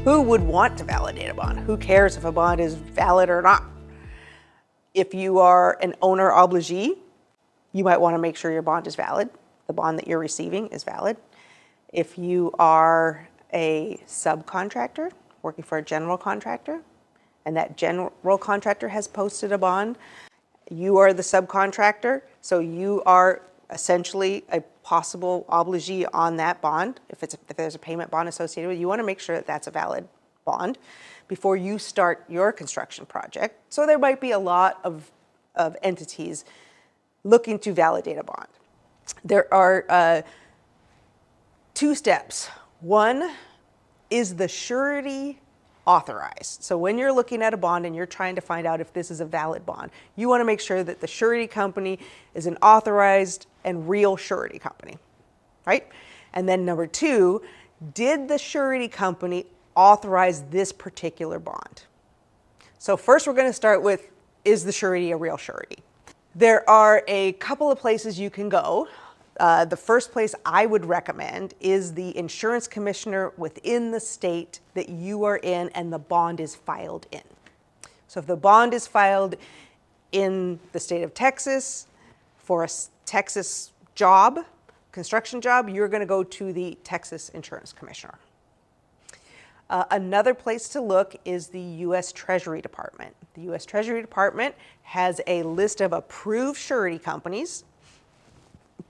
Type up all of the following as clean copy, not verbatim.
Who would want to validate a bond? Who cares if a bond is valid or not? If you are an owner obligee, you might want to make sure your bond is valid. The bond that you're receiving is valid. If you are a subcontractor working for a general contractor, and that general contractor has posted a bond, you are the subcontractor, so you are essentially a possible obligee on that bond. If there's a payment bond associated with it, you want to make sure that that's a valid bond before you start your construction project. So there might be a lot of entities looking to validate a bond. There are two steps. One is the surety authorized. So when you're looking at a bond and you're trying to find out if this is a valid bond, you want to make sure that the surety company is an authorized and real surety company, right? And then number two, did the surety company authorize this particular bond? So first we're going to start with, is the surety a real surety? There are a couple of places you can go. The first place I would recommend is the insurance commissioner within the state that you are in and the bond is filed in. So if the bond is filed in the state of Texas for a Texas job, construction job, you're going to go to the Texas insurance commissioner. Another place to look is the U.S. Treasury Department. The U.S. Treasury Department has a list of approved surety companies.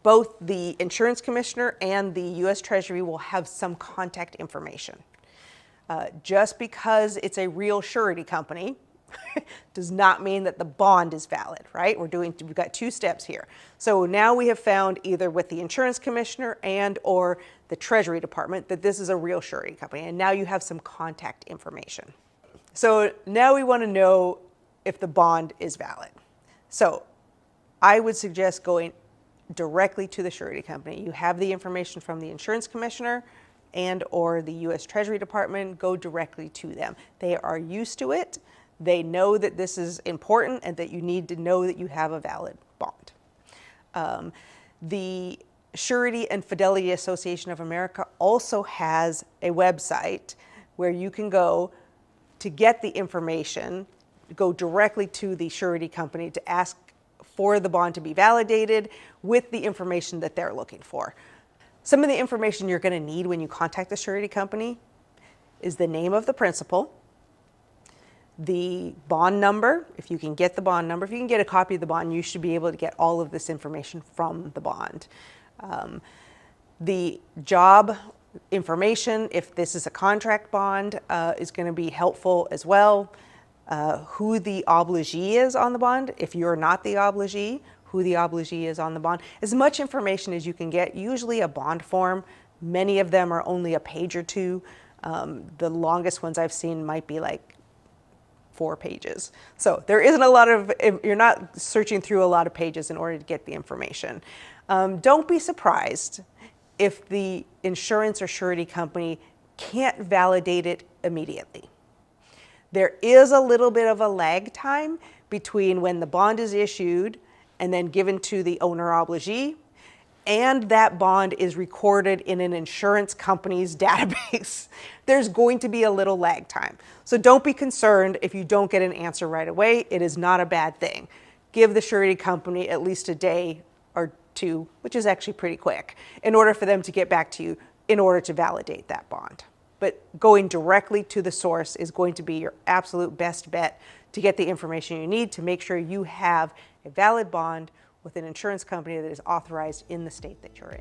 Both the insurance commissioner and the U.S. Treasury will have some contact information. Just because it's a real surety company does not mean that the bond is valid, right? We've got two steps here. So now we have found either with the insurance commissioner and or the Treasury Department that this is a real surety company, and now you have some contact information. So now we want to know if the bond is valid. So I would suggest going directly to the surety company. You have the information from the insurance commissioner and or the U.S. Treasury Department, go directly to them. They are used to it. They know that this is important and that you need to know that you have a valid bond. The Surety and Fidelity Association of America also has a website where you can go to get the information, go directly to the surety company to ask for the bond to be validated with the information that they're looking for. Some of the information you're going to need when you contact the surety company is the name of the principal, the bond number, if you can get the bond number. If you can get a copy of the bond, you should be able to get all of this information from the bond. The job information, if this is a contract bond, is going to be helpful as well. Who the obligee is on the bond, if you're not the obligee, who the obligee is on the bond. As much information as you can get, usually a bond form. Many of them are only a page or two. The longest ones I've seen might be like 4 pages. So there isn't a lot of, you're not searching through a lot of pages in order to get the information. Don't be surprised if the insurance or surety company can't validate it immediately. There is a little bit of a lag time between when the bond is issued and then given to the owner obligee, and that bond is recorded in an insurance company's database. There's going to be a little lag time. So don't be concerned if you don't get an answer right away. It is not a bad thing. Give the surety company at least a day or two, which is actually pretty quick, in order for them to get back to you in order to validate that bond. But going directly to the source is going to be your absolute best bet to get the information you need to make sure you have a valid bond with an insurance company that is authorized in the state that you're in.